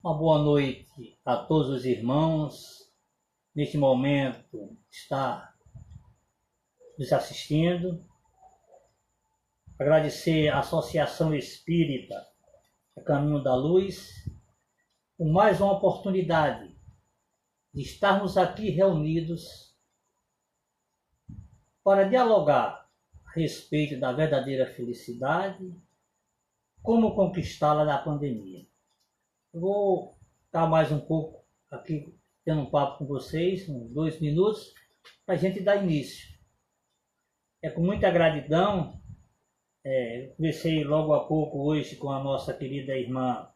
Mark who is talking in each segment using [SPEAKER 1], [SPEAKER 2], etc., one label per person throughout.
[SPEAKER 1] Uma boa noite a todos os irmãos. Neste momento está nos assistindo. Agradecer à Associação Espírita A Caminho da Luz por mais uma oportunidade de estarmos aqui reunidos para dialogar a respeito da verdadeira felicidade, como conquistá-la na pandemia. Eu vou estar mais um pouco aqui tendo um papo com vocês, uns 2 minutos, para a gente dar início. É com muita gratidão, conversei logo há pouco hoje com a nossa querida irmã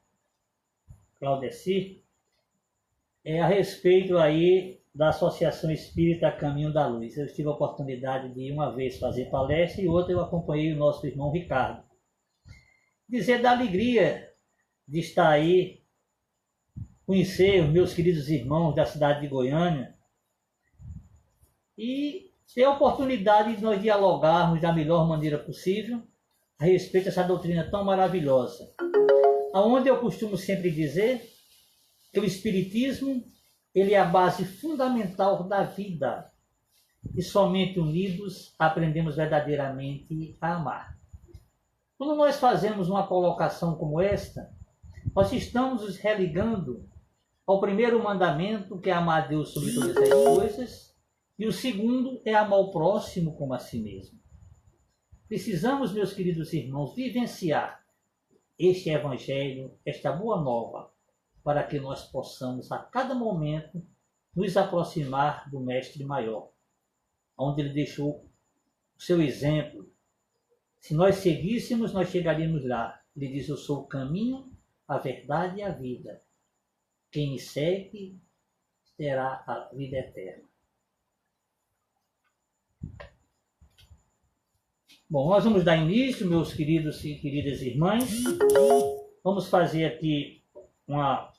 [SPEAKER 1] Claudeci, a respeito aí da Associação Espírita Caminho da Luz. Eu tive a oportunidade de uma vez fazer palestra e outra eu acompanhei o nosso irmão Ricardo. Dizer da alegria de estar aí, conhecer os meus queridos irmãos da cidade de Goiânia e ter a oportunidade de nós dialogarmos da melhor maneira possível a respeito dessa doutrina tão maravilhosa. Aonde eu costumo sempre dizer que o Espiritismo ele é a base fundamental da vida e somente unidos aprendemos verdadeiramente a amar. Quando nós fazemos uma colocação como esta, nós estamos nos religando ao primeiro mandamento, que é amar a Deus sobre todas as coisas, e o segundo é amar o próximo como a si mesmo. Precisamos, meus queridos irmãos, vivenciar este Evangelho, esta boa nova, para que nós possamos a cada momento nos aproximar do Mestre Maior, onde ele deixou o seu exemplo. Se nós seguíssemos, nós chegaríamos lá. Ele diz: eu sou o caminho, a verdade e a vida. Quem me segue terá a vida eterna. Bom, nós vamos dar início, meus queridos e queridas irmãs. Vamos fazer aqui uma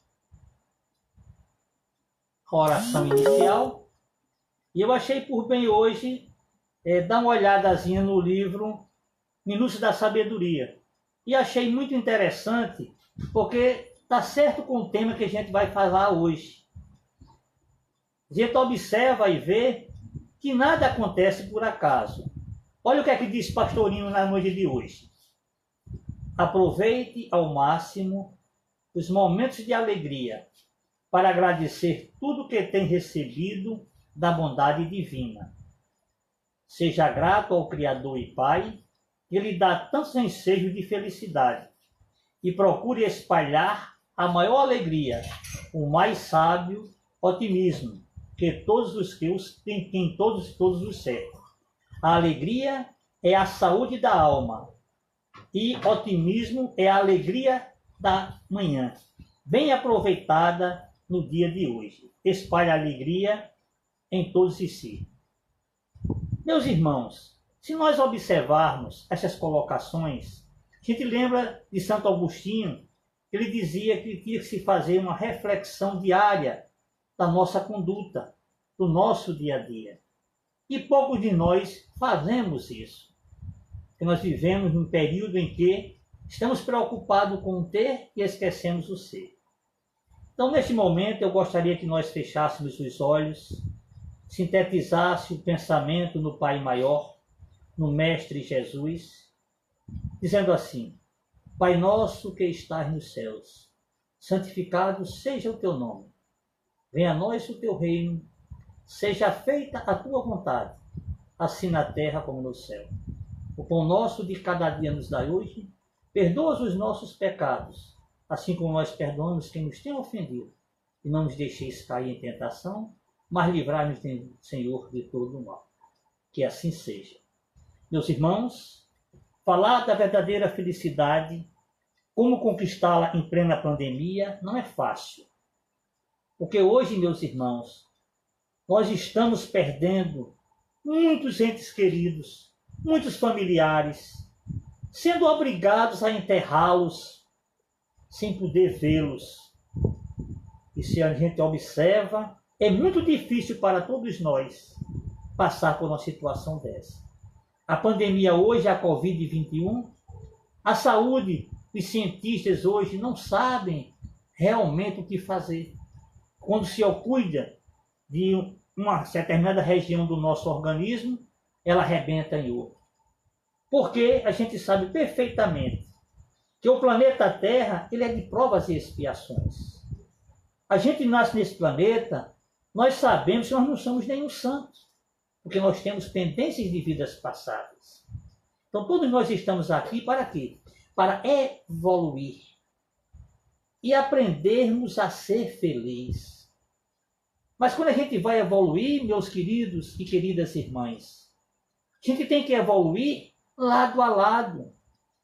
[SPEAKER 1] oração inicial. E eu achei por bem hoje dar uma olhadazinha no livro Minúcias da Sabedoria. E achei muito interessante, porque está certo com o tema que a gente vai falar hoje. A gente observa e vê que nada acontece por acaso. Olha o que é que diz Pastorinho na noite de hoje. Aproveite ao máximo os momentos de alegria para agradecer tudo que tem recebido da bondade divina. Seja grato ao Criador e Pai, que lhe dá tantos ensejos de felicidade, e procure espalhar a maior alegria, o mais sábio otimismo, que todos os teus têm todos os cercam. A alegria é a saúde da alma, e otimismo é a alegria da manhã, bem aproveitada no dia de hoje. Espalhe a alegria em todos e si. Meus irmãos, se nós observarmos essas colocações, a gente lembra de Santo Agostinho. Ele dizia que tinha que se fazer uma reflexão diária da nossa conduta, do nosso dia a dia. E poucos de nós fazemos isso. Porque nós vivemos num período em que estamos preocupados com o ter e esquecemos o ser. Então, neste momento, eu gostaria que nós fechássemos os olhos, sintetizasse o pensamento no Pai Maior, no Mestre Jesus, dizendo assim: Pai nosso que estás nos céus, santificado seja o teu nome. Venha a nós o teu reino, seja feita a tua vontade, assim na terra como no céu. O pão nosso de cada dia nos dai hoje, perdoa os nossos pecados, assim como nós perdoamos quem nos tem ofendido. E não nos deixeis cair em tentação, mas livrai-nos, Senhor, de todo o mal. Que assim seja. Meus irmãos, falar da verdadeira felicidade, como conquistá-la em plena pandemia, não é fácil. Porque hoje, meus irmãos, nós estamos perdendo muitos entes queridos, muitos familiares, sendo obrigados a enterrá-los sem poder vê-los. E se a gente observa, é muito difícil para todos nós passar por uma situação dessa. A pandemia hoje, a Covid-21, a saúde, os cientistas hoje não sabem realmente o que fazer. Quando se cuida de uma determinada região do nosso organismo, ela arrebenta em outra. Porque a gente sabe perfeitamente que o planeta Terra ele é de provas e expiações. A gente nasce nesse planeta, nós sabemos que nós não somos nenhum santo, porque nós temos pendências de vidas passadas. Então todos nós estamos aqui para quê? Para evoluir e aprendermos a ser felizes. Mas quando a gente vai evoluir, meus queridos e queridas irmãs, a gente tem que evoluir lado a lado,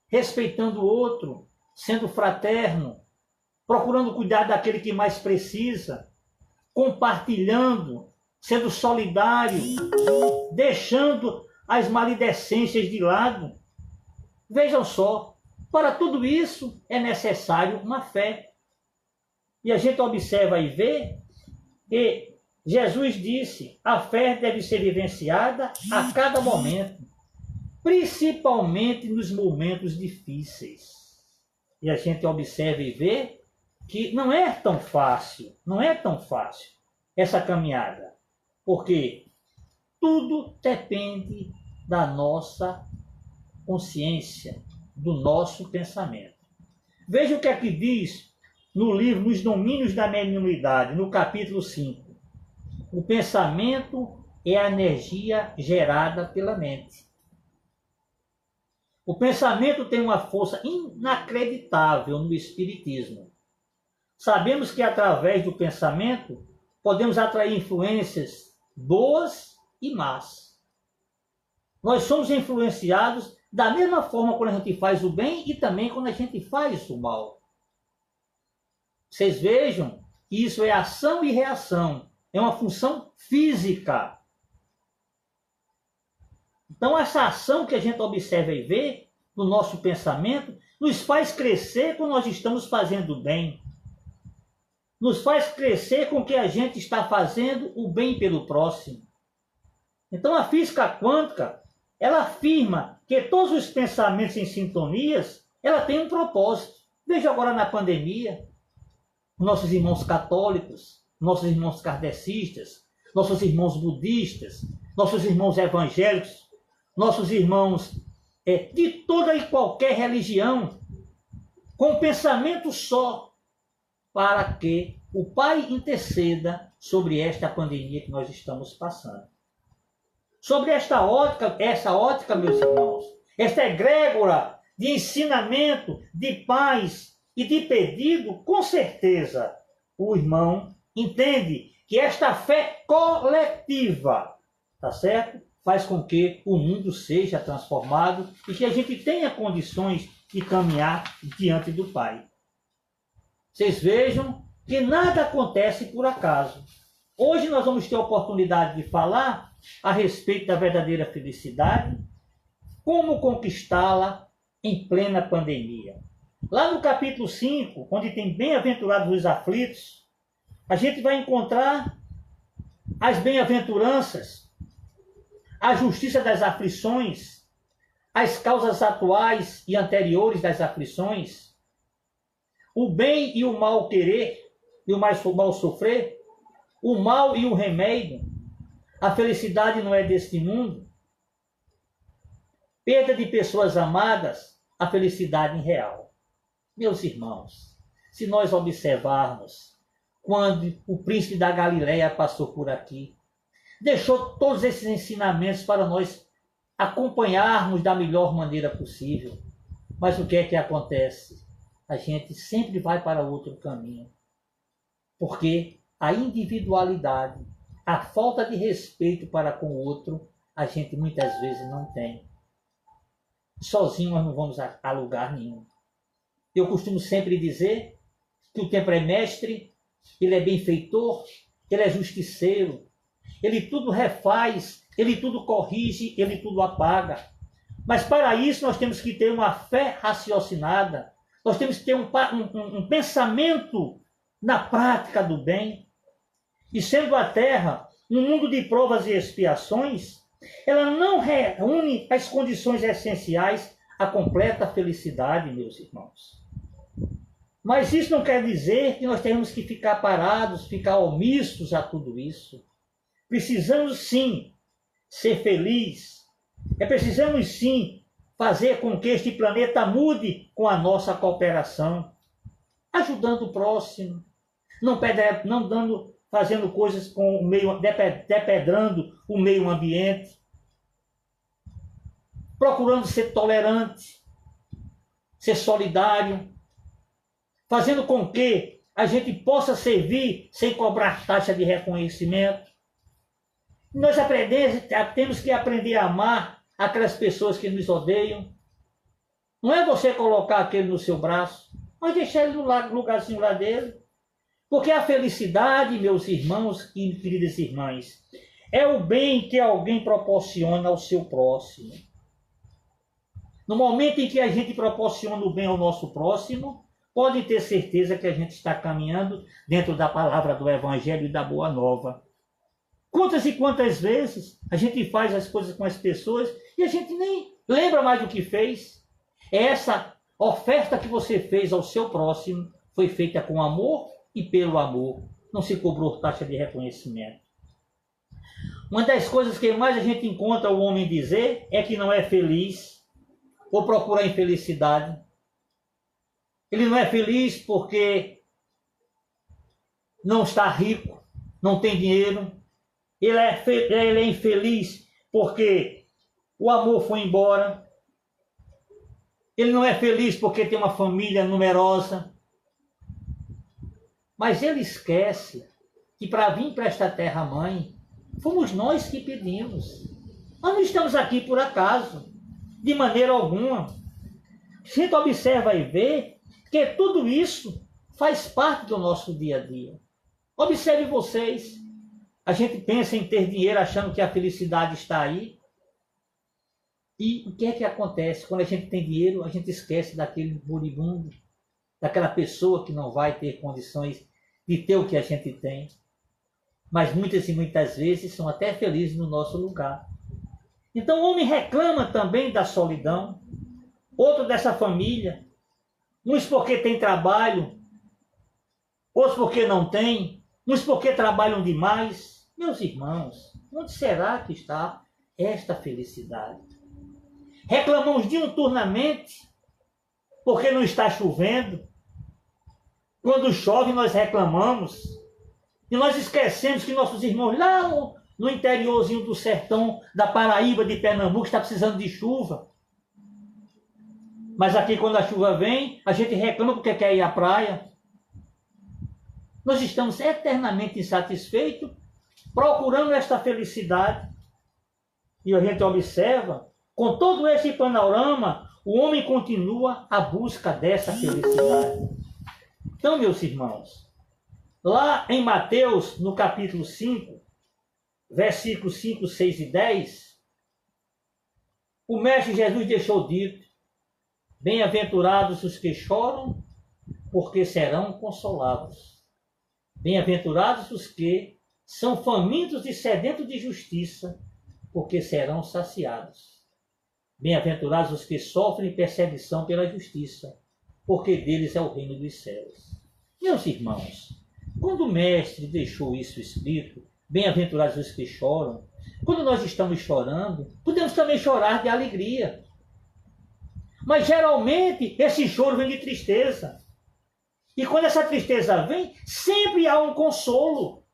[SPEAKER 1] respeitando o outro, sendo fraterno, procurando cuidar daquele que mais precisa, compartilhando, sendo solidário, deixando as maledicências de lado. Vejam só, para tudo isso é necessário uma fé. E a gente observa e vê que Jesus disse, a fé deve ser vivenciada a cada momento, principalmente nos momentos difíceis. E a gente observa e vê que não é tão fácil essa caminhada, porque tudo depende da nossa consciência, do nosso pensamento. Veja o que é que diz no livro Nos Domínios da Mediunidade, no capítulo 5. O pensamento é a energia gerada pela mente. O pensamento tem uma força inacreditável no espiritismo. Sabemos que através do pensamento podemos atrair influências boas e más. Nós somos influenciados da mesma forma quando a gente faz o bem e também quando a gente faz o mal. Vocês vejam que isso é ação e reação. É uma função física. Então, essa ação que a gente observa e vê no nosso pensamento nos faz crescer quando nós estamos fazendo bem. Nos faz crescer com que a gente está fazendo o bem pelo próximo. Então, a física quântica, ela afirma que todos os pensamentos em sintonias, ela tem um propósito. Veja agora na pandemia, nossos irmãos católicos, nossos irmãos kardecistas, nossos irmãos budistas, nossos irmãos evangélicos, nossos irmãos de toda e qualquer religião, com um pensamento só, para que o Pai interceda sobre esta pandemia que nós estamos passando. Sobre essa ótica, meus irmãos, esta egrégora de ensinamento, de paz e de pedido, com certeza o irmão entende que esta fé coletiva, tá certo? Faz com que o mundo seja transformado e que a gente tenha condições de caminhar diante do Pai. Vocês vejam que nada acontece por acaso. Hoje nós vamos ter a oportunidade de falar a respeito da verdadeira felicidade, como conquistá-la em plena pandemia. Lá no capítulo 5, onde tem bem-aventurados os aflitos, a gente vai encontrar as bem-aventuranças, a justiça das aflições, as causas atuais e anteriores das aflições, o bem e o mal querer e o mal sofrer, o mal e o remédio, a felicidade não é deste mundo, perda de pessoas amadas, a felicidade real. Meus irmãos, se nós observarmos quando o príncipe da Galileia passou por aqui, deixou todos esses ensinamentos para nós acompanharmos da melhor maneira possível. Mas o que é que acontece? A gente sempre vai para outro caminho. Porque a individualidade, a falta de respeito para com o outro, a gente muitas vezes não tem. Sozinho nós não vamos a lugar nenhum. Eu costumo sempre dizer que o tempo é mestre, ele é benfeitor, ele é justiceiro, ele tudo refaz, ele tudo corrige, ele tudo apaga. Mas para isso nós temos que ter uma fé raciocinada, nós temos que ter um pensamento na prática do bem. E sendo a Terra um mundo de provas e expiações, ela não reúne as condições essenciais à completa felicidade, meus irmãos. Mas isso não quer dizer que nós temos que ficar parados, ficar omissos a tudo isso. Precisamos sim ser felizes. Precisamos sim fazer com que este planeta mude com a nossa cooperação, ajudando o próximo, fazendo coisas com o meio, depedrando o meio ambiente, procurando ser tolerante, ser solidário, fazendo com que a gente possa servir sem cobrar taxa de reconhecimento. Nós temos que aprender a amar aquelas pessoas que nos odeiam. Não é você colocar aquele no seu braço, mas deixar ele no lugarzinho lá dele. Porque a felicidade, meus irmãos e queridas irmãs, é o bem que alguém proporciona ao seu próximo. No momento em que a gente proporciona o bem ao nosso próximo, pode ter certeza que a gente está caminhando dentro da palavra do Evangelho e da Boa Nova. Quantas e quantas vezes a gente faz as coisas com as pessoas e a gente nem lembra mais do que fez. Essa oferta que você fez ao seu próximo foi feita com amor e pelo amor. Não se cobrou taxa de reconhecimento. Uma das coisas que mais a gente encontra o homem dizer é que não é feliz ou procura infelicidade. Ele não é feliz porque não está rico, não tem dinheiro. Ele é infeliz porque o amor foi embora. Ele não é feliz porque tem uma família numerosa. Mas ele esquece que para vir para esta terra-mãe, fomos nós que pedimos. Nós não estamos aqui por acaso, de maneira alguma. A gente observa e vê que tudo isso faz parte do nosso dia a dia. Observe vocês. A gente pensa em ter dinheiro achando que a felicidade está aí. E o que é que acontece? Quando a gente tem dinheiro, a gente esquece daquele moribundo, daquela pessoa que não vai ter condições de ter o que a gente tem. Mas muitas e muitas vezes são até felizes no nosso lugar. Então o homem reclama também da solidão. Outro dessa família. Uns porque tem trabalho, outros porque não tem, uns porque trabalham demais. Meus irmãos, onde será que está esta felicidade? Reclamamos diuturnamente porque não está chovendo. Quando chove, nós reclamamos. E nós esquecemos que nossos irmãos lá no interiorzinho do sertão da Paraíba, de Pernambuco, está precisando de chuva. Mas aqui, quando a chuva vem, a gente reclama porque quer ir à praia. Nós estamos eternamente insatisfeitos, procurando esta felicidade. E a gente observa, com todo esse panorama, o homem continua à busca dessa felicidade. Então, meus irmãos, lá em Mateus, no capítulo 5, versículos 5, 6 e 10, o Mestre Jesus deixou dito: bem-aventurados os que choram, porque serão consolados. Bem-aventurados os que são famintos e sedentos de justiça, porque serão saciados. Bem-aventurados os que sofrem perseguição pela justiça, porque deles é o reino dos céus. Meus irmãos, quando o Mestre deixou isso escrito, bem-aventurados os que choram, quando nós estamos chorando, podemos também chorar de alegria. Mas geralmente esse choro vem de tristeza. E quando essa tristeza vem, sempre há um consolo.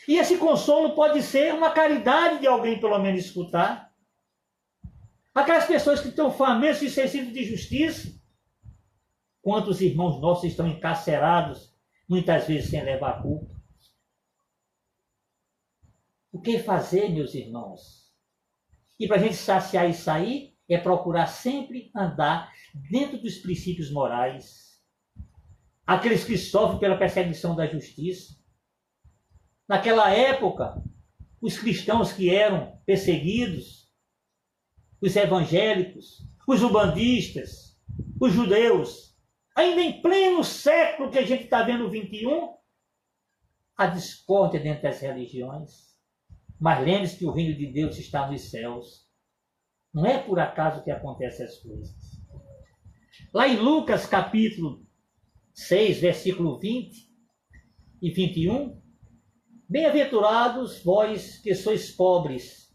[SPEAKER 1] E esse consolo pode ser uma caridade de alguém, pelo menos, escutar. Aquelas pessoas que estão famintas e sentidos de justiça. Quantos irmãos nossos estão encarcerados, muitas vezes sem levar culpa? O que fazer, meus irmãos? E para a gente saciar isso aí, é procurar sempre andar dentro dos princípios morais. Aqueles que sofrem pela perseguição da justiça. Naquela época, os cristãos que eram perseguidos, os evangélicos, os umbandistas, os judeus, ainda em pleno século que a gente está vendo o 21, a discórdia dentro das religiões. Mas lembre-se que o reino de Deus está nos céus. Não é por acaso que acontecem as coisas. Lá em Lucas capítulo 6, versículo 20 e 21. Bem-aventurados vós que sois pobres,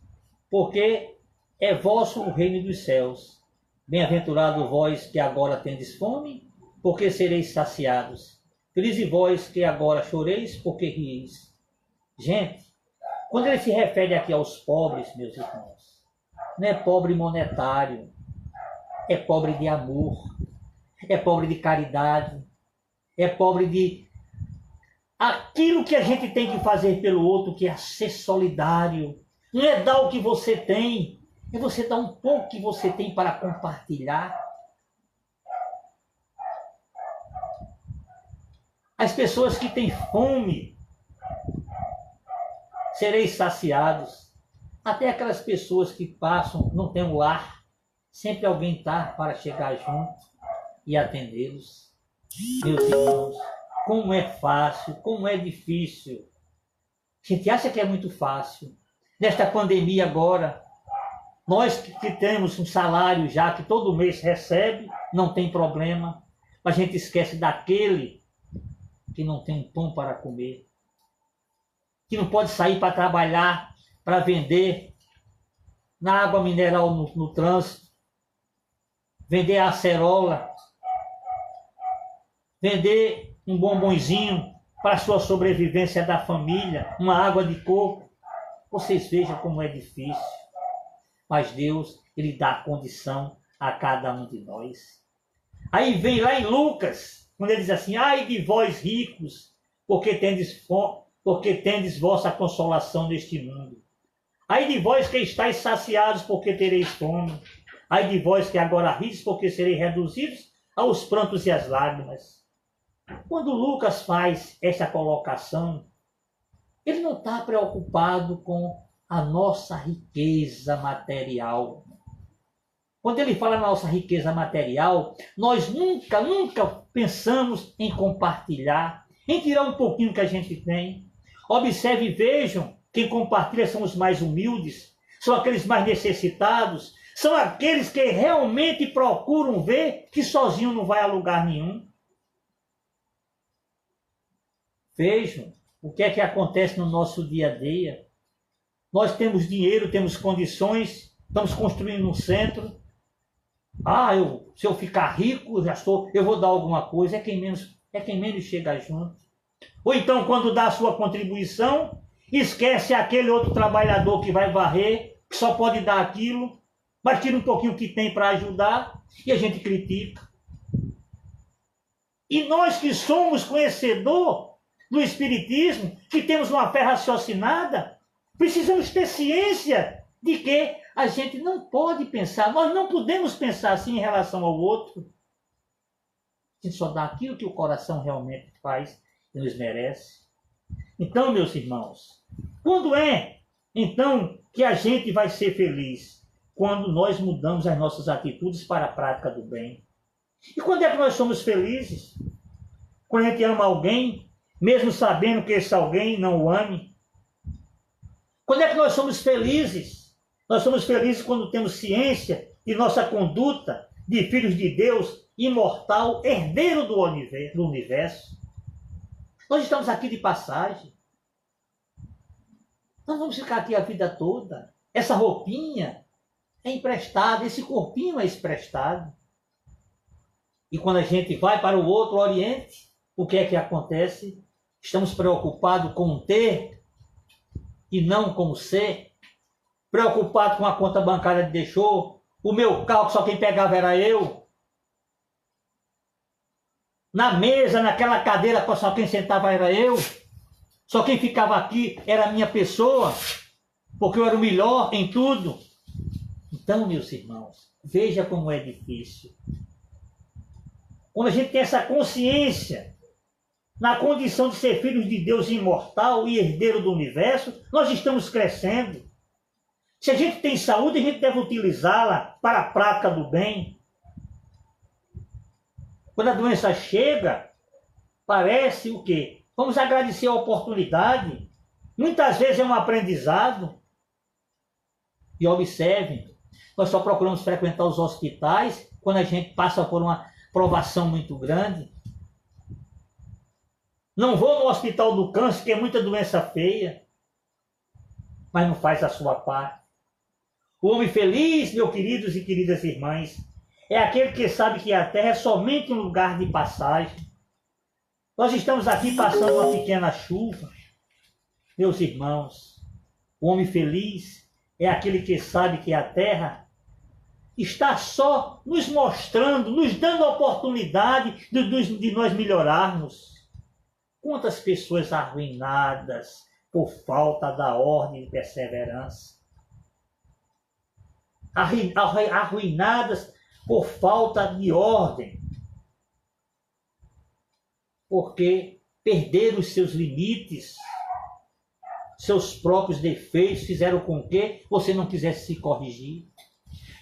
[SPEAKER 1] porque é vosso o reino dos céus. Bem-aventurado vós que agora tendes fome, porque sereis saciados. Felizes vós que agora choreis, porque rieis. Gente, quando ele se refere aqui aos pobres, meus irmãos, não é pobre monetário, é pobre de amor, é pobre de caridade, é pobre de aquilo que a gente tem que fazer pelo outro, que é ser solidário. Não é dar o que você tem, é você dar um pouco que você tem para compartilhar. As pessoas que têm fome, sereis saciados. Até aquelas pessoas que passam, não têm um lar, sempre alguém está para chegar junto e atendê-los. Meus irmãos, como é fácil, como é difícil. A gente acha que é muito fácil. Nesta pandemia agora, nós que temos um salário já, que todo mês recebe, não tem problema. A gente esquece daquele que não tem um pão para comer, que não pode sair para trabalhar, para vender na água mineral no trânsito, vender a acerola, vender um bombonzinho para a sua sobrevivência da família, uma água de coco. Vocês vejam como é difícil. Mas Deus, Ele dá condição a cada um de nós. Aí vem lá em Lucas, quando ele diz assim: ai de vós ricos, porque tendes vossa consolação neste mundo. Ai de vós que estáis saciados, porque tereis fome. Ai de vós que agora rides, porque sereis reduzidos aos prantos e às lágrimas. Quando Lucas faz essa colocação, ele não está preocupado com a nossa riqueza material. Quando ele fala na nossa riqueza material, nós nunca pensamos em compartilhar, em tirar um pouquinho que a gente tem. Observe e vejam, quem compartilha são os mais humildes, são aqueles mais necessitados, são aqueles que realmente procuram ver que sozinho não vai a lugar nenhum. Vejam o que é que acontece no nosso dia a dia. Nós temos dinheiro, temos condições, estamos construindo um centro. Se eu ficar rico, eu vou dar alguma coisa. É quem menos chega junto. Ou então, quando dá a sua contribuição, esquece aquele outro trabalhador que vai varrer, que só pode dar aquilo, mas tira um pouquinho que tem para ajudar e a gente critica. E nós que somos conhecedor do Espiritismo, que temos uma fé raciocinada, precisamos ter ciência de que a gente não pode pensar, nós não podemos pensar assim em relação ao outro. A gente só dá aquilo que o coração realmente faz e nos merece. Então, meus irmãos, quando é então que a gente vai ser feliz? Quando nós mudamos as nossas atitudes para a prática do bem. E quando é que nós somos felizes? Quando a gente ama alguém, mesmo sabendo que esse alguém não o ame. Quando é que nós somos felizes? Nós somos felizes quando temos ciência de nossa conduta de filhos de Deus, imortal, herdeiro do universo. Nós estamos aqui de passagem. Nós vamos ficar aqui a vida toda. Essa roupinha é emprestada, esse corpinho é emprestado. E quando a gente vai para o outro Oriente, o que é que acontece? Estamos preocupados com o ter e não com o ser. Preocupados com a conta bancária que deixou. O meu carro, só quem pegava era eu. Na mesa, naquela cadeira, só quem sentava era eu. Só quem ficava aqui era a minha pessoa, porque eu era o melhor em tudo. Então, meus irmãos, veja como é difícil. Quando a gente tem essa consciência, na condição de ser filhos de Deus imortal e herdeiro do universo, nós estamos crescendo. Se a gente tem saúde, a gente deve utilizá-la para a prática do bem. Quando a doença chega, parece o quê? Vamos agradecer a oportunidade. Muitas vezes é um aprendizado. E observem, nós só procuramos frequentar os hospitais quando a gente passa por uma provação muito grande. Não vou no hospital do câncer, que é muita doença feia, mas não faz a sua parte. O homem feliz, meus queridos e queridas irmãs, é aquele que sabe que a terra é somente um lugar de passagem. Nós estamos aqui passando uma pequena chuva. Meus irmãos, o homem feliz é aquele que sabe que a terra está só nos mostrando, nos dando a oportunidade de nós melhorarmos. Quantas pessoas arruinadas por falta da ordem e perseverança. Arruinadas por falta de ordem. Porque perderam os seus limites, seus próprios defeitos, fizeram com que você não quisesse se corrigir.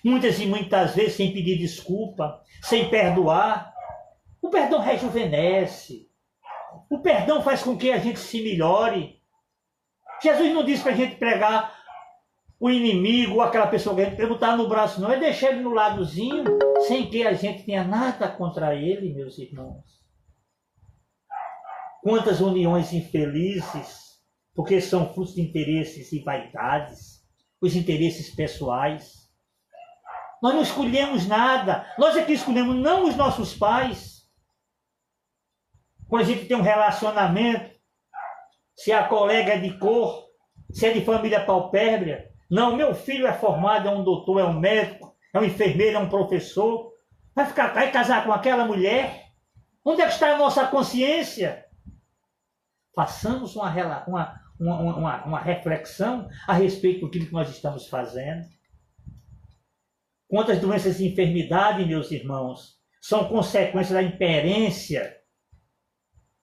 [SPEAKER 1] Muitas e muitas vezes sem pedir desculpa, sem perdoar. O perdão rejuvenesce. O perdão faz com que a gente se melhore. Jesus não disse para a gente pregar o inimigo, aquela pessoa que a gente botar no braço, não. É deixar ele no ladozinho, sem que a gente tenha nada contra ele, meus irmãos. Quantas uniões infelizes, porque são frutos de interesses e vaidades, os interesses pessoais. Nós não escolhemos nada. Nós aqui escolhemos não os nossos pais. Quando a gente tem um relacionamento, se a colega é de cor, se é de família paupérrima, não, meu filho é formado, é um doutor, é um médico, é um enfermeiro, é um professor, vai casar com aquela mulher? Onde é que está a nossa consciência? Façamos uma reflexão a respeito do que nós estamos fazendo. Quantas doenças e enfermidades, meus irmãos, são consequências da imperência,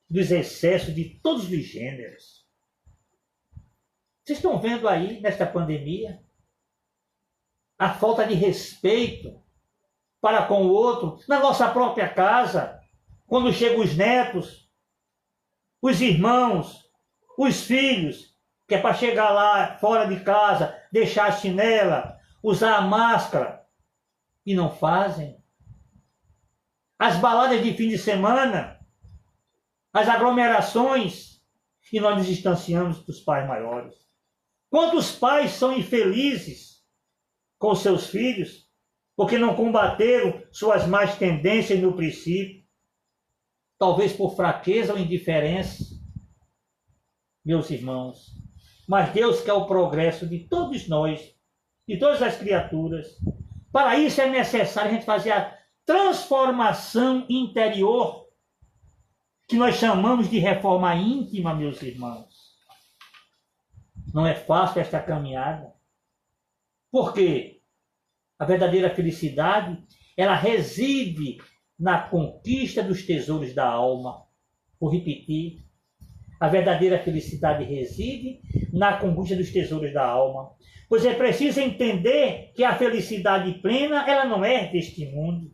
[SPEAKER 1] dos excessos de todos os gêneros. Vocês estão vendo aí, nesta pandemia, a falta de respeito para com o outro, na nossa própria casa, quando chegam os netos, os irmãos, os filhos, que é para chegar lá fora de casa, deixar a chinela, usar a máscara, e não fazem. As baladas de fim de semana, as aglomerações, e nós nos distanciamos dos pais maiores. Quantos pais são infelizes com seus filhos, porque não combateram suas más tendências no princípio, talvez por fraqueza ou indiferença, meus irmãos. Mas Deus quer o progresso de todos nós, de todas as criaturas. Para isso é necessário a gente fazer a transformação interior, que nós chamamos de reforma íntima, meus irmãos. Não é fácil esta caminhada. Por quê? A verdadeira felicidade, ela reside na conquista dos tesouros da alma. Vou repetir. A verdadeira felicidade reside na conquista dos tesouros da alma. Pois é preciso entender que a felicidade plena, ela não é deste mundo.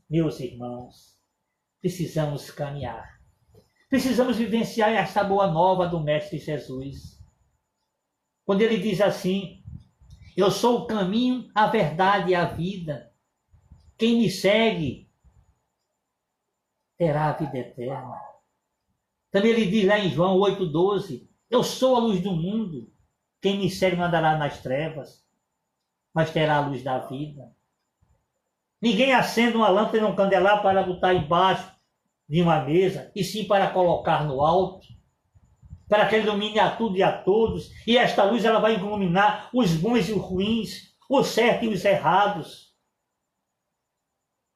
[SPEAKER 1] Meus irmãos, precisamos caminhar. Precisamos vivenciar esta boa nova do Mestre Jesus. Quando ele diz assim: eu sou o caminho, a verdade e a vida. Quem me segue terá a vida eterna. Também ele diz lá em João 8,12: eu sou a luz do mundo. Quem me segue não andará nas trevas, mas terá a luz da vida. Ninguém acende uma lâmpada e um candelabro para botar embaixo de uma mesa, e sim para colocar no alto, para que ele ilumine a tudo e a todos. E esta luz ela vai iluminar os bons e os ruins, os certos e os errados.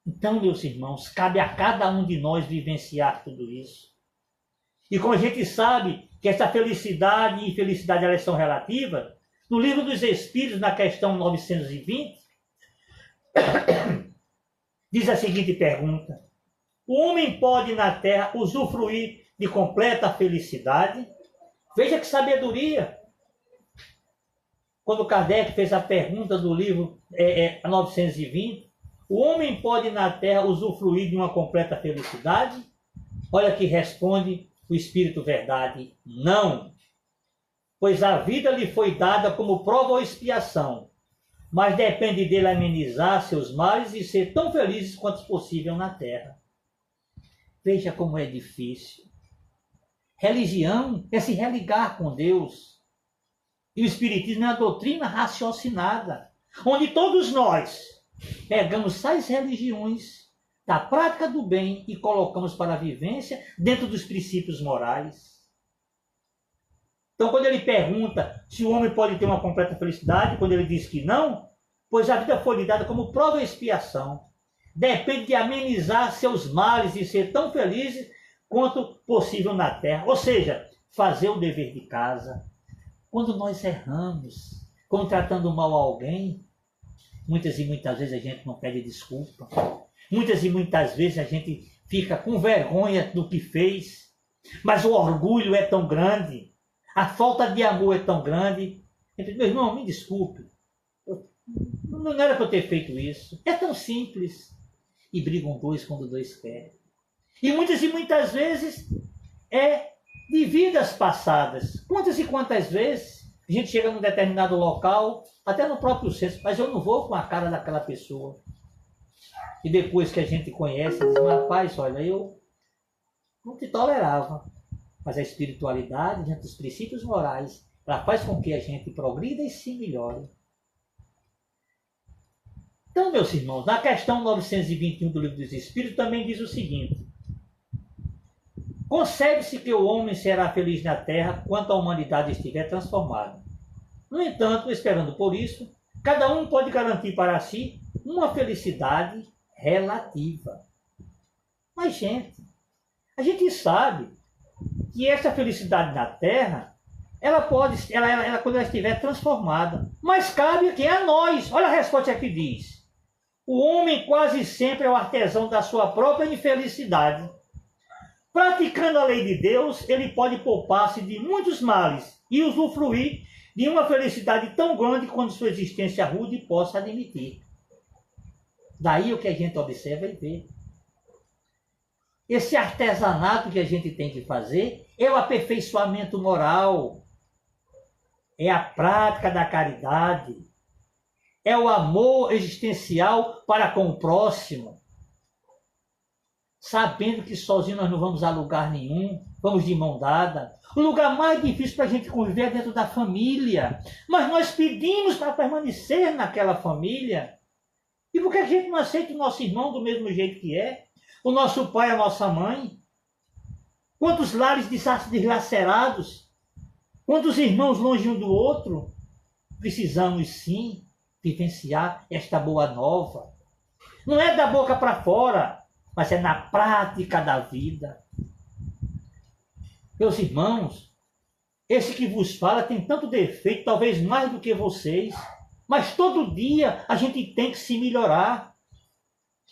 [SPEAKER 1] Então, meus irmãos, cabe a cada um de nós vivenciar tudo isso. E como a gente sabe que essa felicidade e infelicidade elas são relativas, no Livro dos Espíritos, na questão 920, diz a seguinte pergunta: o homem pode na terra usufruir de completa felicidade? Veja que sabedoria! Quando Kardec fez a pergunta do livro 920, o homem pode na terra usufruir de uma completa felicidade? Olha que responde o Espírito Verdade: não. Pois a vida lhe foi dada como prova ou expiação, mas depende dele amenizar seus males e ser tão feliz quanto possível na terra. Veja como é difícil. Religião é se religar com Deus. E o Espiritismo é uma doutrina raciocinada, onde todos nós pegamos tais religiões da prática do bem e colocamos para a vivência dentro dos princípios morais. Então, quando ele pergunta se o homem pode ter uma completa felicidade, quando ele diz que não, pois a vida foi lhe dada como prova e expiação. Depende de amenizar seus males e ser tão feliz quanto possível na terra. Ou seja, fazer o dever de casa. Quando nós erramos, contratando mal a alguém, muitas e muitas vezes a gente não pede desculpa. Muitas e muitas vezes a gente fica com vergonha do que fez. Mas o orgulho é tão grande, a falta de amor é tão grande. Meu irmão, me desculpe. Não era para eu ter feito isso. É tão simples. E brigam dois quando dois querem. E muitas vezes é de vidas passadas. Quantas e quantas vezes a gente chega num determinado local, até no próprio centro, mas eu não vou com a cara daquela pessoa. E depois que a gente conhece, diz, mas rapaz, olha, eu não te tolerava. Mas a espiritualidade, diante dos princípios morais, ela faz com que a gente progrida e se melhore. Então, meus irmãos, na questão 921 do Livro dos Espíritos também diz o seguinte: concebe-se que o homem será feliz na terra quando a humanidade estiver transformada. No entanto, esperando por isso, cada um pode garantir para si uma felicidade relativa. Mas, gente, a gente sabe que essa felicidade na terra, ela pode, quando ela estiver transformada. Mas cabe aqui a nós. Olha a resposta que diz: o homem quase sempre é o artesão da sua própria infelicidade. Praticando a lei de Deus, ele pode poupar-se de muitos males e usufruir de uma felicidade tão grande quanto sua existência rude possa admitir. Daí o que a gente observa e vê. Esse artesanato que a gente tem que fazer é o aperfeiçoamento moral, é a prática da caridade, é o amor existencial para com o próximo. Sabendo que sozinho nós não vamos a lugar nenhum, vamos de mão dada. O lugar mais difícil para a gente conviver é dentro da família. Mas nós pedimos para permanecer naquela família. E por que a gente não aceita o nosso irmão do mesmo jeito que é? O nosso pai, a nossa mãe? Quantos lares deslacerados? Quantos irmãos longe um do outro? Precisamos sim vivenciar esta boa nova. Não é da boca para fora, mas é na prática da vida. Meus irmãos, esse que vos fala tem tanto defeito, talvez mais do que vocês, mas todo dia a gente tem que se melhorar.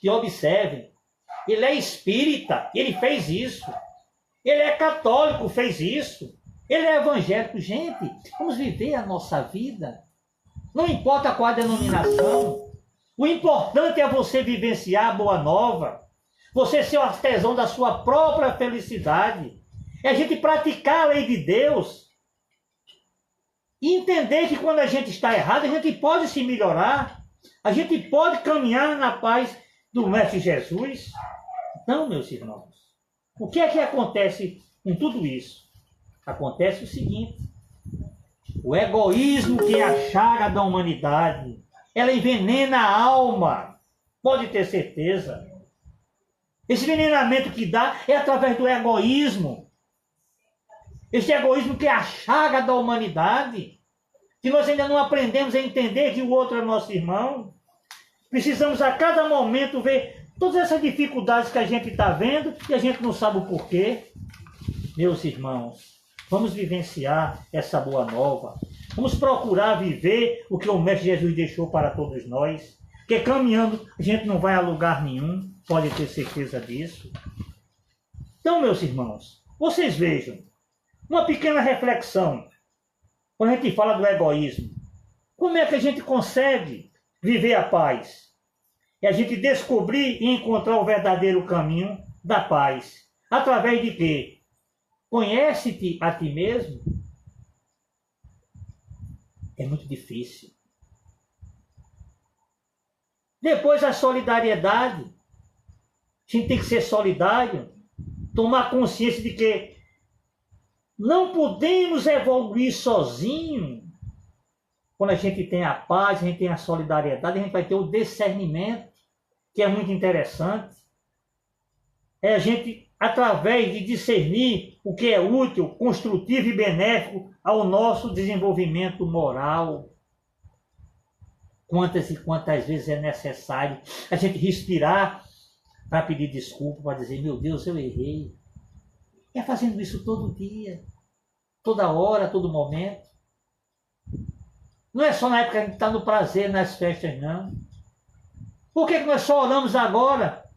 [SPEAKER 1] E observem, ele é espírita, ele fez isso. Ele é católico, fez isso. Ele é evangélico. Gente, vamos viver a nossa vida. Não importa qual a denominação. O importante é você vivenciar a boa nova. Você ser o artesão da sua própria felicidade. É a gente praticar a lei de Deus. E entender que quando a gente está errado, a gente pode se melhorar. A gente pode caminhar na paz do Mestre Jesus. Então, meus irmãos, o que é que acontece com tudo isso? Acontece o seguinte: o egoísmo, que é a chaga da humanidade, ela envenena a alma. Pode ter certeza. Esse envenenamento que dá é através do egoísmo. Esse egoísmo que é a chaga da humanidade, que nós ainda não aprendemos a entender que o outro é nosso irmão. Precisamos a cada momento ver todas essas dificuldades que a gente está vendo e a gente não sabe o porquê. Meus irmãos, vamos vivenciar essa boa nova. Vamos procurar viver o que o Mestre Jesus deixou para todos nós. Porque caminhando a gente não vai a lugar nenhum, pode ter certeza disso. Então, meus irmãos, vocês vejam, uma pequena reflexão. Quando a gente fala do egoísmo, como é que a gente consegue viver a paz? É a gente descobrir e encontrar o verdadeiro caminho da paz. Através de quê? Conhece-te a ti mesmo? É muito difícil. Depois a solidariedade. A gente tem que ser solidário. Tomar consciência de que Não podemos evoluir sozinho. Quando a gente tem a paz, a gente tem a solidariedade, a gente vai ter o discernimento, que é muito interessante. É a gente, através de discernir o que é útil, construtivo e benéfico ao nosso desenvolvimento moral. Quantas e quantas vezes é necessário a gente respirar para pedir desculpa, para dizer, meu Deus, eu errei. É fazendo isso todo dia, toda hora, todo momento. Não é só na época que a gente está no prazer, nas festas, não. Por que nós só oramos agora,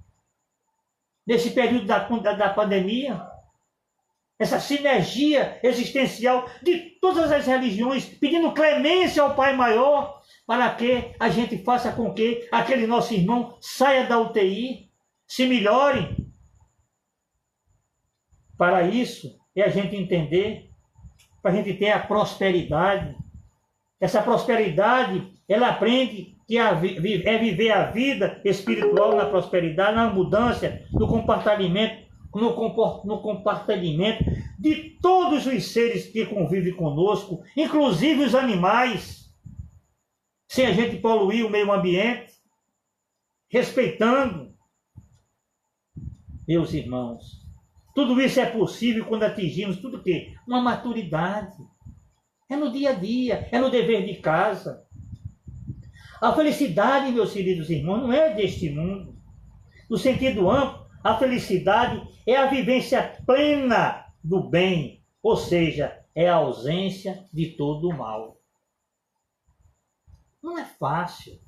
[SPEAKER 1] nesse período da pandemia? Essa sinergia existencial de todas as religiões, pedindo clemência ao Pai Maior, para que a gente faça com que aquele nosso irmão saia da UTI, se melhore. Para isso, é a gente entender, para a gente ter a prosperidade. Essa prosperidade, ela aprende que é viver a vida espiritual na prosperidade, na abundância, no compartilhamento de todos os seres que convivem conosco, inclusive os animais, sem a gente poluir o meio ambiente, respeitando. Meus irmãos, tudo isso é possível quando atingimos tudo o quê? Uma maturidade. É no dia a dia, é no dever de casa. A felicidade, meus queridos irmãos, não é deste mundo. No sentido amplo, a felicidade é a vivência plena do bem, ou seja, é a ausência de todo o mal. Não é fácil.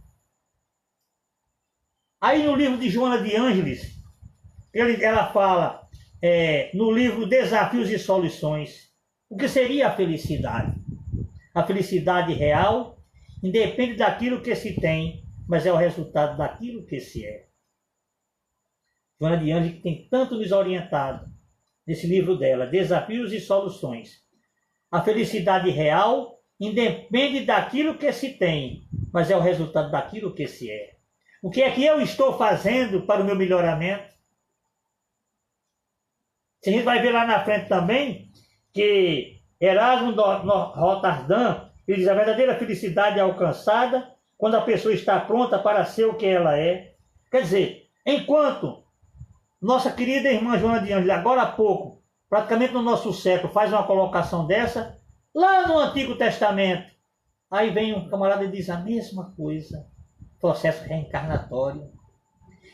[SPEAKER 1] Aí no livro de Joana de Ângeles, ela fala, no livro Desafios e Soluções, o que seria a felicidade? A felicidade real independe daquilo que se tem, mas é o resultado daquilo que se é. Joana de Ângeles, que tem tanto nos orientado nesse livro dela, Desafios e Soluções. A felicidade real independe daquilo que se tem, mas é o resultado daquilo que se é. O que é que eu estou fazendo para o meu melhoramento? A gente vai ver lá na frente também que Erasmo de Roterdã, ele diz, a verdadeira felicidade é alcançada quando a pessoa está pronta para ser o que ela é. Quer dizer, enquanto nossa querida irmã Joana de Ângeles, agora há pouco, praticamente no nosso século, faz uma colocação dessa, lá no Antigo Testamento, aí vem um camarada e diz a mesma coisa, processo reencarnatório.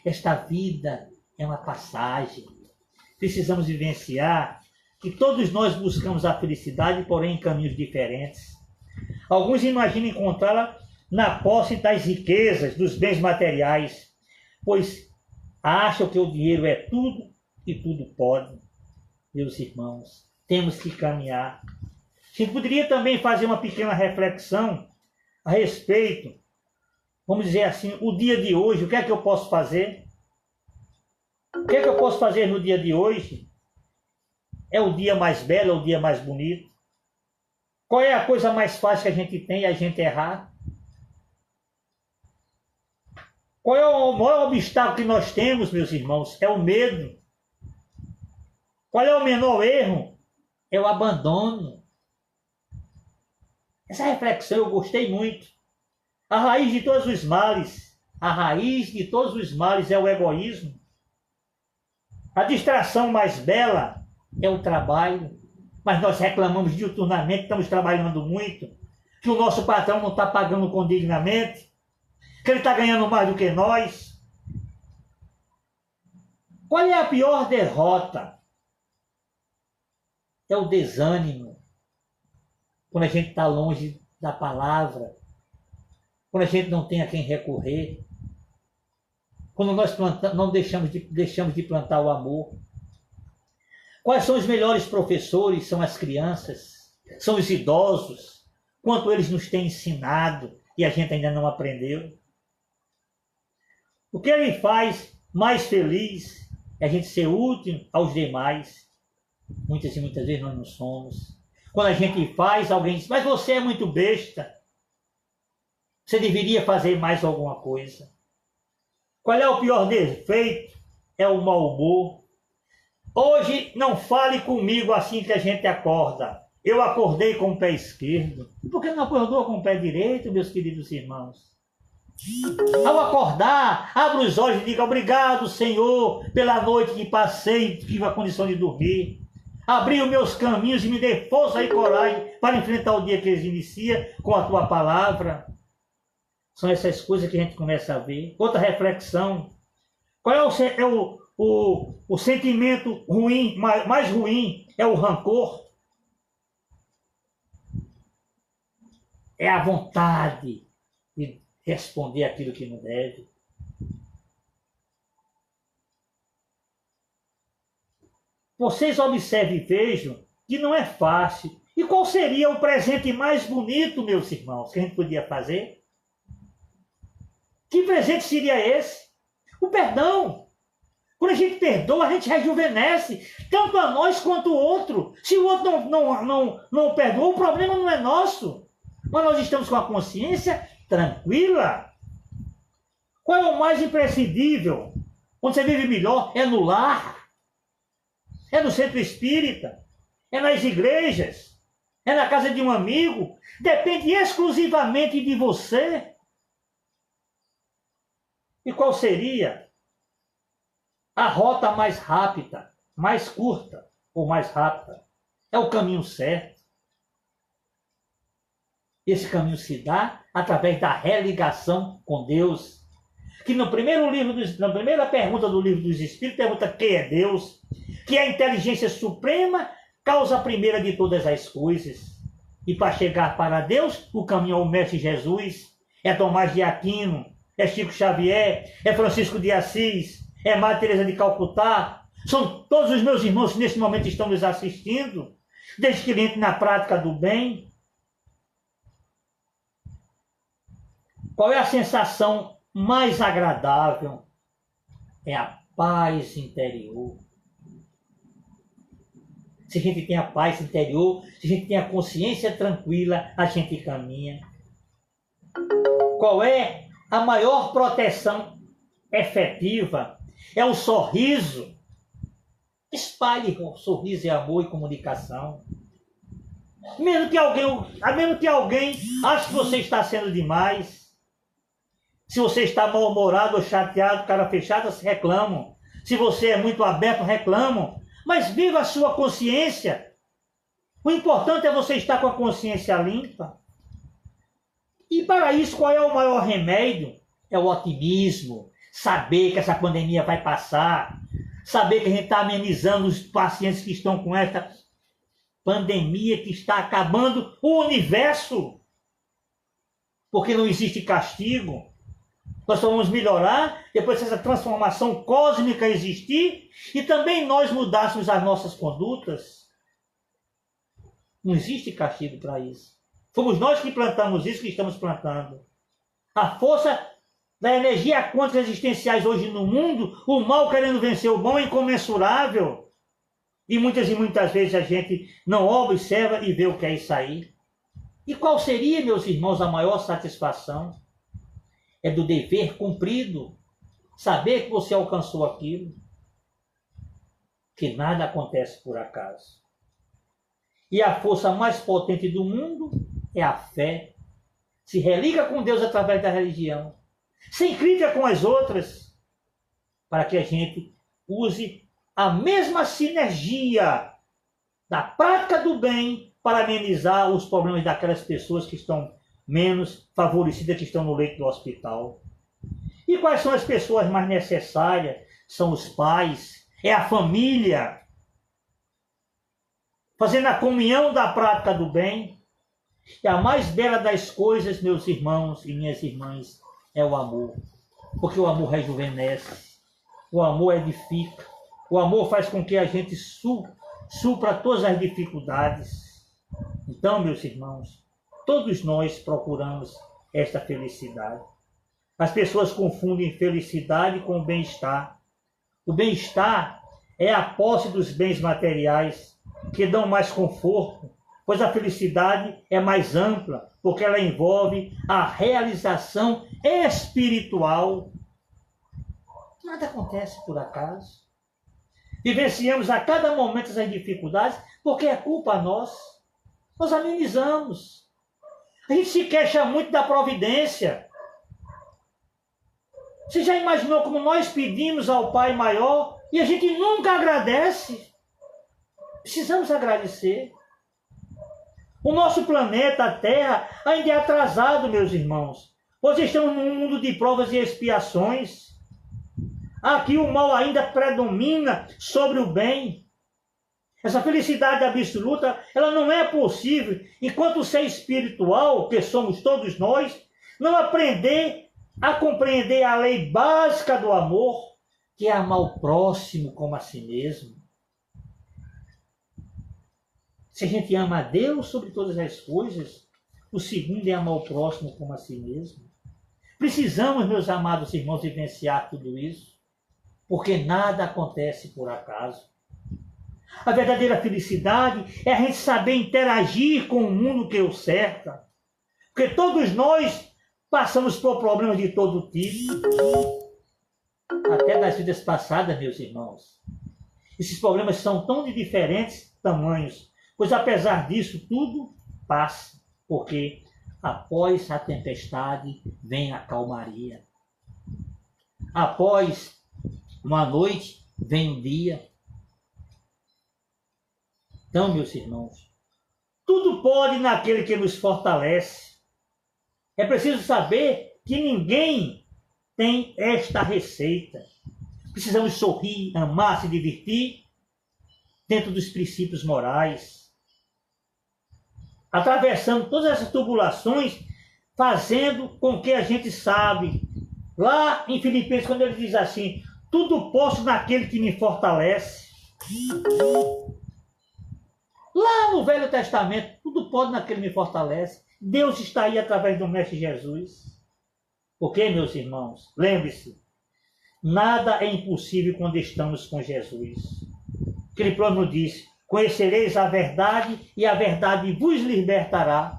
[SPEAKER 1] Esta vida é uma passagem. Precisamos vivenciar que todos nós buscamos a felicidade, porém em caminhos diferentes. Alguns imaginam encontrá-la na posse das riquezas, dos bens materiais, pois acham que o dinheiro é tudo e tudo pode. Meus irmãos, temos que caminhar. A gente poderia também fazer uma pequena reflexão a respeito, vamos dizer assim, o dia de hoje, o que é que eu posso fazer? O que é que eu posso fazer no dia de hoje? É o dia mais belo, é o dia mais bonito? Qual é a coisa mais fácil que a gente tem? A gente errar? Qual é o maior obstáculo que nós temos, meus irmãos? É o medo. Qual é o menor erro? É o abandono. Essa reflexão eu gostei muito. A raiz de todos os males, é o egoísmo. A distração mais bela é o trabalho. Mas nós reclamamos diuturnamente, estamos trabalhando muito, que o nosso patrão não está pagando condignamente, que ele está ganhando mais do que nós. Qual é a pior derrota? É o desânimo. Quando a gente está longe da palavra, quando a gente não tem a quem recorrer, quando nós não deixamos de plantar o amor. Quais são os melhores professores? São as crianças, são os idosos, quanto eles nos têm ensinado e a gente ainda não aprendeu. O que ele faz mais feliz é a gente ser útil aos demais. Muitas e muitas vezes nós não somos. Quando a gente faz, alguém diz, mas você é muito besta. Você deveria fazer mais alguma coisa. Qual é o pior defeito? É o mau humor. Hoje não fale comigo assim que a gente acorda. Eu acordei com o pé esquerdo. E por que não acordou com o pé direito, meus queridos irmãos? Ao acordar, abra os olhos e diga: obrigado, Senhor, pela noite que passei, que tive a condição de dormir. Abriu meus caminhos e me dê força e coragem para enfrentar o dia que eles inicia com a tua palavra. São essas coisas que a gente começa a ver. Outra reflexão. Qual é o sentimento ruim, mais ruim? É o rancor. É a vontade de responder aquilo que não deve. Vocês observem e vejam que não é fácil. E qual seria o presente mais bonito, meus irmãos, que a gente podia fazer? Que presente seria esse? O perdão. Quando a gente perdoa, a gente rejuvenesce, tanto a nós quanto o outro. Se o outro não perdoou, o problema não é nosso. Mas nós estamos com a consciência tranquila. Qual é o mais imprescindível? Onde você vive melhor é no lar, é no centro espírita, é nas igrejas, é na casa de um amigo. Depende exclusivamente de você. E qual seria a rota mais rápida, mais curta ou mais rápida? É o caminho certo. Esse caminho se dá através da religação com Deus. Que na primeira pergunta do livro dos Espíritos, pergunta quem é Deus, que é a inteligência suprema, causa primeira de todas as coisas. E para chegar para Deus, o caminho é o Mestre Jesus, é Tomás de Aquino, é Chico Xavier, é Francisco de Assis, é Madre Teresa de Calcutá. São todos os meus irmãos que neste momento estão nos assistindo, desde que ele entre na prática do bem. Qual é a sensação mais agradável? É a paz interior. Se a gente tem a paz interior, se a gente tem a consciência tranquila, a gente caminha. Qual é a maior proteção efetiva? É o sorriso. Espalhe o sorriso e amor e comunicação. Mesmo que alguém ache que você está sendo demais. Se você está mal-humorado ou chateado, cara fechada, se reclamam. Se você é muito aberto, reclamam. Mas viva a sua consciência. O importante é você estar com a consciência limpa. E para isso, qual é o maior remédio? É o otimismo. Saber que essa pandemia vai passar. Saber que a gente está amenizando os pacientes que estão com esta pandemia que está acabando o universo. Porque não existe castigo. Nós só vamos melhorar depois que essa transformação cósmica existir e também nós mudássemos as nossas condutas. Não existe castigo para isso. Fomos nós que plantamos isso, que estamos plantando. A força da energia quântica existenciais hoje no mundo, o mal querendo vencer o bom é incomensurável. E muitas vezes a gente não observa e vê o que é isso aí. E qual seria, meus irmãos, a maior satisfação? É do dever cumprido. Saber que você alcançou aquilo. Que nada acontece por acaso. E a força mais potente do mundo é a fé. Se religa com Deus através da religião. Sem crítica com as outras. Para que a gente use a mesma sinergia da prática do bem para amenizar os problemas daquelas pessoas que estão menos favorecidas, que estão no leito do hospital. E quais são as pessoas mais necessárias? São os pais, é a família. Fazendo a comunhão da prática do bem. E a mais bela das coisas, meus irmãos e minhas irmãs, é o amor. Porque o amor rejuvenesce, o amor edifica, o amor faz com que a gente supra todas as dificuldades. Então, meus irmãos, todos nós procuramos esta felicidade. As pessoas confundem felicidade com bem-estar. O bem-estar é a posse dos bens materiais que dão mais conforto, pois a felicidade é mais ampla, porque ela envolve a realização espiritual. Nada acontece por acaso. vivenciamos a cada momento essas dificuldades, porque é culpa nossa. Nós amenizamos. A gente se queixa muito da providência. Você já imaginou como nós pedimos ao Pai Maior e a gente nunca agradece? Precisamos agradecer. O nosso planeta, a Terra, ainda é atrasado, meus irmãos. Pois estamos num mundo de provas e expiações. Aqui o mal ainda predomina sobre o bem. Essa felicidade absoluta, ela não é possível enquanto ser espiritual, que somos todos nós, não aprender a compreender a lei básica do amor, que é amar o próximo como a si mesmo. Se a gente ama a Deus sobre todas as coisas, o segundo é amar o próximo como a si mesmo. Precisamos, meus amados irmãos, vivenciar tudo isso, porque nada acontece por acaso. A verdadeira felicidade é a gente saber interagir com o mundo que o cerca. Porque todos nós passamos por problemas de todo tipo. Até das vidas passadas, meus irmãos. Esses problemas são tão de diferentes tamanhos. Pois apesar disso, tudo passa. Porque após a tempestade vem a calmaria. Após uma noite vem o dia. Então, meus irmãos, tudo pode naquele que nos fortalece. É preciso saber que ninguém tem esta receita. Precisamos sorrir, amar, se divertir dentro dos princípios morais. Atravessando todas essas tribulações, fazendo com que a gente sabe. Lá em Filipenses, quando ele diz assim, tudo posso naquele que me fortalece. Lá no Velho Testamento, tudo pode naquele que me fortalece. Deus está aí através do Mestre Jesus. Porque, meus irmãos, lembre-se, nada é impossível quando estamos com Jesus. Aquele plano diz, conhecereis a verdade e a verdade vos libertará.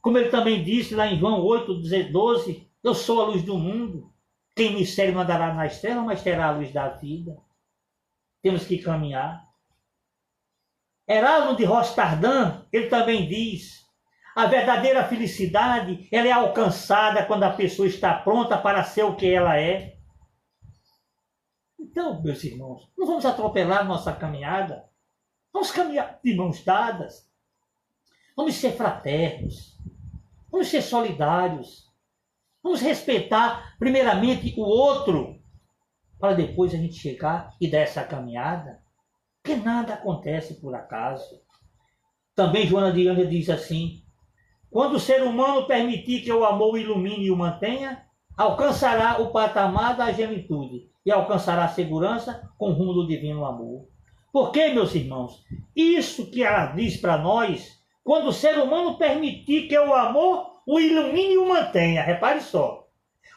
[SPEAKER 1] Como ele também disse lá em João 8, 12, eu sou a luz do mundo. Quem me segue não andará nas trevas, mas terá a luz da vida. Temos que caminhar. Erasmo de Rostardã, ele também diz, a verdadeira felicidade ela é alcançada quando a pessoa está pronta para ser o que ela é. Então, meus irmãos, não vamos atropelar nossa caminhada. Vamos caminhar de mãos dadas. Vamos ser fraternos. Vamos ser solidários. Vamos respeitar, primeiramente, o outro, para depois a gente chegar e dar essa caminhada. Porque nada acontece por acaso. Também Joana de Ângeles diz assim, quando o ser humano permitir que o amor o ilumine e o mantenha, alcançará o patamar da genitude e alcançará a segurança com o rumo do divino amor. Porque, meus irmãos, isso que ela diz para nós, quando o ser humano permitir que o amor o ilumine e o mantenha, repare só,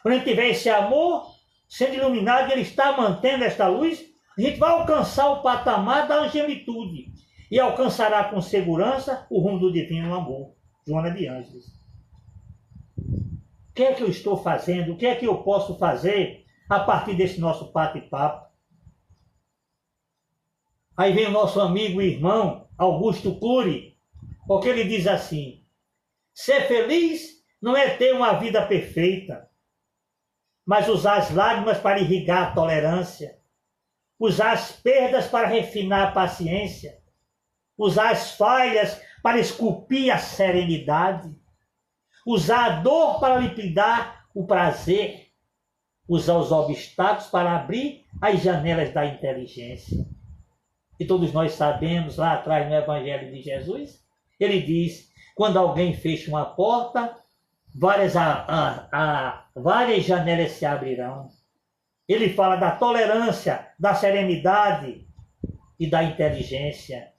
[SPEAKER 1] quando a gente tiver esse amor sendo iluminado e ele está mantendo esta luz, a gente vai alcançar o patamar da angelitude e alcançará com segurança o rumo do divino amor. Joana de Ângeles. O que é que eu estou fazendo? O que é que eu posso fazer a partir desse nosso bate-papo? Aí vem o nosso amigo e irmão Augusto Cury, porque ele diz assim, ser feliz não é ter uma vida perfeita, mas usar as lágrimas para irrigar a tolerância, usar as perdas para refinar a paciência, usar as falhas para esculpir a serenidade, usar a dor para liquidar o prazer, usar os obstáculos para abrir as janelas da inteligência. E todos nós sabemos, lá atrás no Evangelho de Jesus, ele diz, quando alguém fecha uma porta, várias janelas se abrirão. Ele fala da tolerância, da serenidade e da inteligência.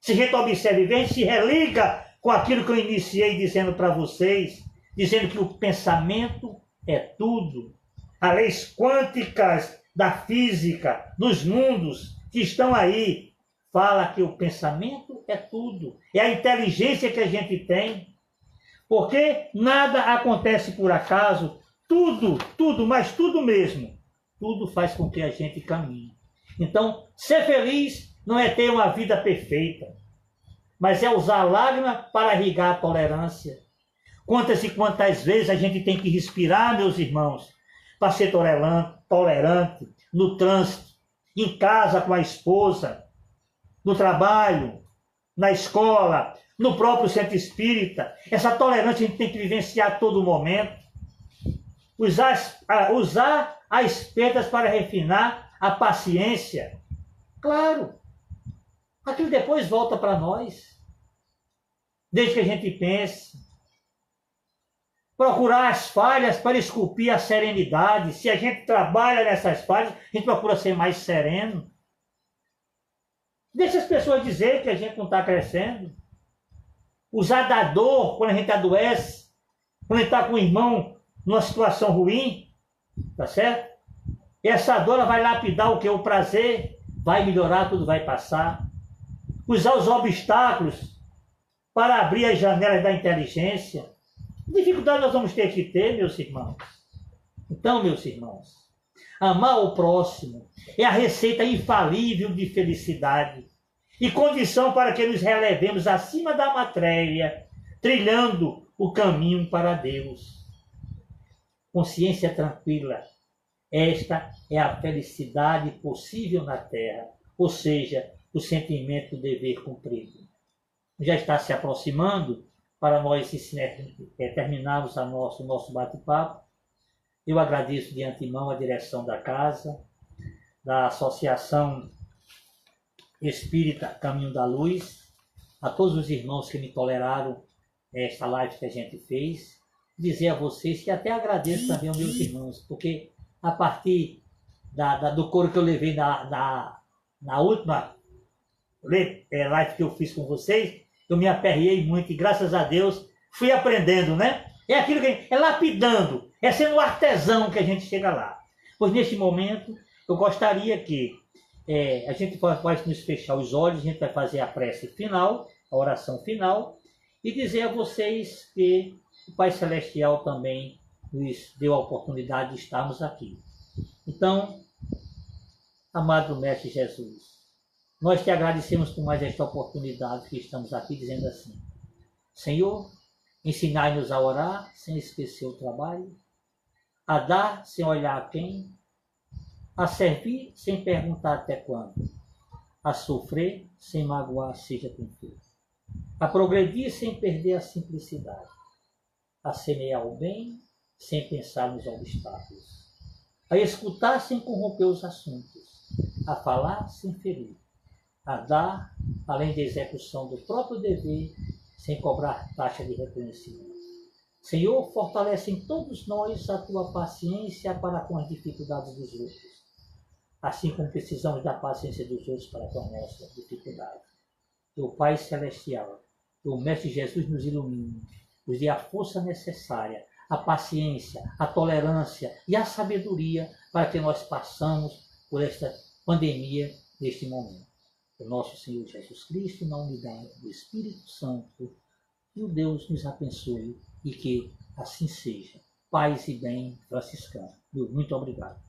[SPEAKER 1] Se a gente observa bem, se religa com aquilo que eu iniciei dizendo para vocês, dizendo que o pensamento é tudo. As leis quânticas da física, dos mundos que estão aí, fala que o pensamento é tudo. É a inteligência que a gente tem. Porque nada acontece por acaso, tudo, mas tudo mesmo. Tudo faz com que a gente caminhe. Então, ser feliz não é ter uma vida perfeita, mas é usar a lágrima para irrigar a tolerância. Quantas e quantas vezes a gente tem que respirar, meus irmãos, para ser tolerante no trânsito, em casa com a esposa, no trabalho, na escola, no próprio centro espírita. Essa tolerância a gente tem que vivenciar a todo momento. Usar as perdas para refinar a paciência. Claro, aquilo depois volta para nós. Desde que a gente pense. Procurar as falhas para esculpir a serenidade. Se a gente trabalha nessas falhas, a gente procura ser mais sereno. Deixa as pessoas dizer que a gente não está crescendo. Usar da dor quando a gente adoece, quando a gente está com o irmão numa situação ruim, tá certo? Essa dor ela vai lapidar o que? O prazer, vai melhorar, tudo vai passar. Usar os obstáculos para abrir as janelas da inteligência. Dificuldade nós vamos ter que ter, meus irmãos. Então, meus irmãos, amar o próximo é a receita infalível de felicidade e condição para que nos relevemos acima da matéria, trilhando o caminho para Deus. Consciência tranquila. Esta é a felicidade possível na Terra, ou seja, o sentimento do dever cumprido. Já está se aproximando para nós terminarmos o nosso bate-papo. Eu agradeço de antemão a direção da casa, da Associação Espírita Caminho da Luz, a todos os irmãos que me toleraram esta live que a gente fez, dizer a vocês que até agradeço também aos meus irmãos, porque a partir do coro que eu levei na última live que eu fiz com vocês, eu me aperriei muito e graças a Deus fui aprendendo, né? É aquilo que é lapidando, é sendo artesão que a gente chega lá. Pois neste momento eu gostaria que a gente pode nos fechar os olhos, a gente vai fazer a prece final, a oração final, e dizer a vocês que o Pai Celestial também nos deu a oportunidade de estarmos aqui. Então, amado Mestre Jesus, nós te agradecemos por mais esta oportunidade que estamos aqui dizendo assim: Senhor, ensinai-nos a orar sem esquecer o trabalho, a dar sem olhar a quem, a servir sem perguntar até quando, a sofrer sem magoar seja quem for, a progredir sem perder a simplicidade, a semear o bem sem pensar nos obstáculos, a escutar sem corromper os assuntos, a falar sem ferir, a dar, além da execução do próprio dever, sem cobrar taxa de reconhecimento. Senhor, fortalece em todos nós a tua paciência para com as dificuldades dos outros, assim como precisamos da paciência dos outros para com a nossa dificuldade. Que o Pai Celestial, que o Mestre Jesus nos ilumine, nos dê a força necessária, a paciência, a tolerância e a sabedoria para que nós passamos por esta pandemia neste momento. O nosso Senhor Jesus Cristo, na unidade do Espírito Santo, que o Deus nos abençoe e que assim seja. Paz e bem franciscano. Muito obrigado.